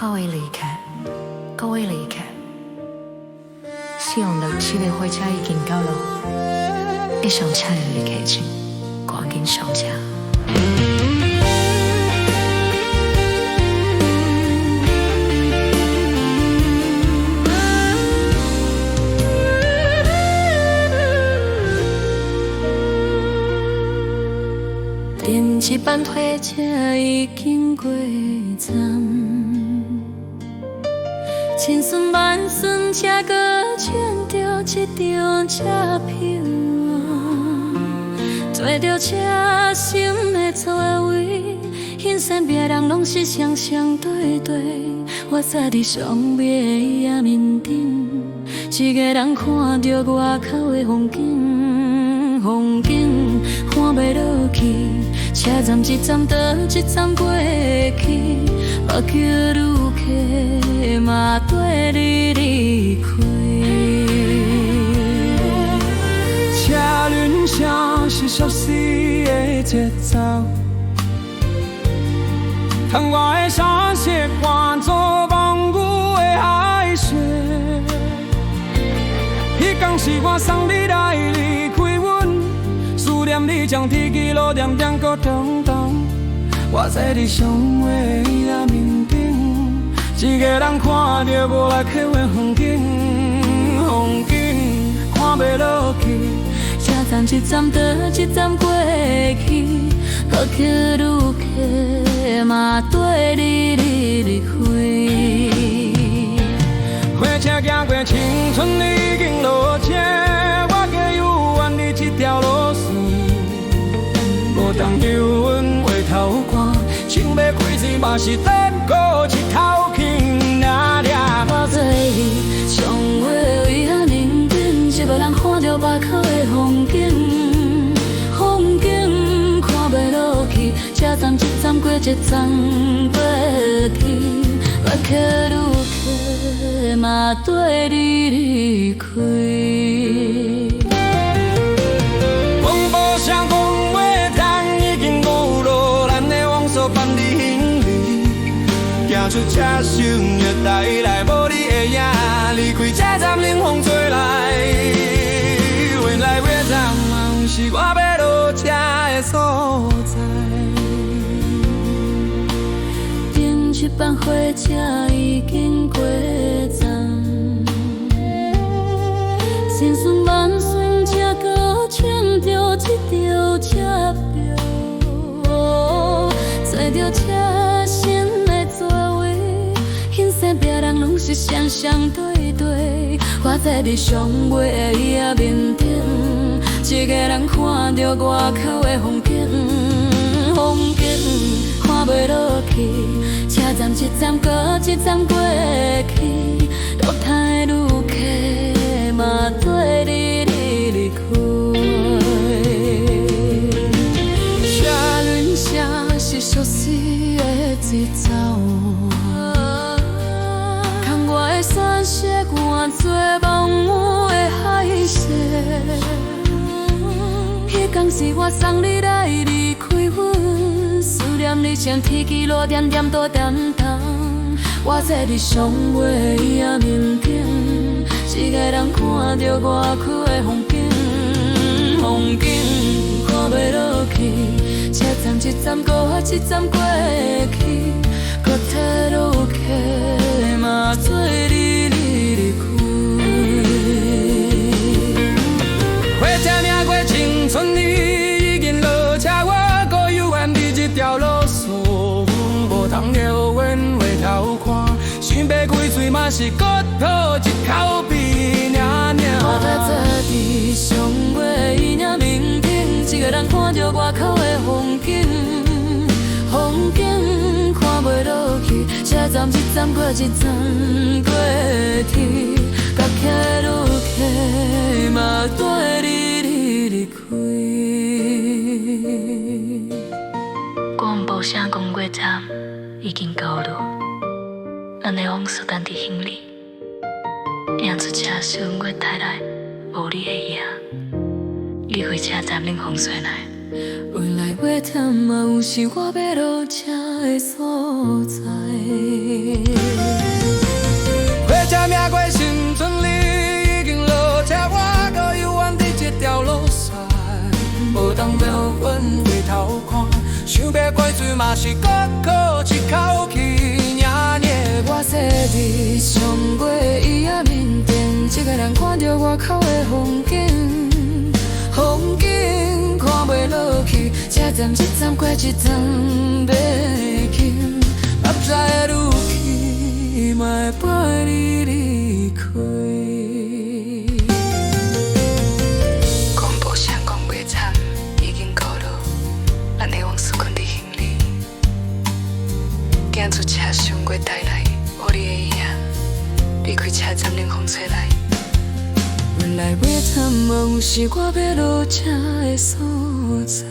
各位旅客，各位旅客，467的火车已经到了，要上车的旅客请赶紧上车。顶一班火车已经过站，千顺万顺才搁抢到一张车票，坐着车心的座位，欣赏别人拢是双双对对，我坐伫上尾的椅仔面顶，一个人看着外口的风景，风景看袂落去。车站一站倒一站过去，目睭愈客嘛跟你离开。车轮声是熟悉的节奏，窗外的山色换作梦舞的海雪。迄天是我送你来离开阮。思念你将天际路点点搁长长，我坐伫上尾的椅仔面顶，一个人看着外口的风景，风景看袂落去。车站一站倒一站过去，目睭愈客嘛跟你离开。火车行过青春已经落车，我加油原你这条路线。无当求阮回头看，想要开嘴嘛是等过一头轻那掠。我做你上尾的椅仔面顶，一个人看着外口的风景，风景看袂落去，车站一站过一站过去，目睭愈客嘛跟你离开。广播声讲话窗已经无路，咱的往事放伫行李，行出车厢月台来，无你的影，离开车站冷风吹来，原来月站嘛是我要落车的所在。顶一班火车已经过站，千顺万顺才搁抢到一张车票，坐着车心的座位，欣赏别人拢是双双对对，我坐伫上尾的椅仔面顶，一个人看着外口的风景，风景看袂落去，车站一站搁一站过去，路台愈客嘛跟你离开。车轮声是熟悉的节奏，窗外的山色换作梦舞的海色。迄天是我送你来离开阮，思念你像天际路点点多点重，我坐伫上尾的椅仔面顶，一个人看着外口的风景，风景看袂落去，车站一站搁一站过去，搁体愈客嘛跟你离开。火车行过青春已经落车，我搁犹原伫这条路线，无通遥远回头看，想要开嘴嘛是搁吐一口鼻领领。我坐伫上尾椅仔面顶，一个人看着外口的风景，风景看袂落去，车站一站过一站过去，目睭愈客嘛跟你离开。广播声讲过站已经到了，咱的往事等伫行李，迎出车厢月台来，无你的影，离开车站冷风吹来，原来尾站嘛，有时我要落车的所在。火车命过新村里，已经落车，我搁犹原伫这条路线，无当了阮回头看，想要过水嘛是搁靠一口气，赢赢。我坐伫上尾伊仔面前，一个人看着外口的风景，风景看袂落去，这站一站过一站袂停，目屎会愈去，嘛会陪你离开。广播声讲袂惨，已经到了，咱的往事困伫心里。行出车厢月台来，无你的影，避开车站冷风吹来。原来尾站嘛，有时我要落车的所在。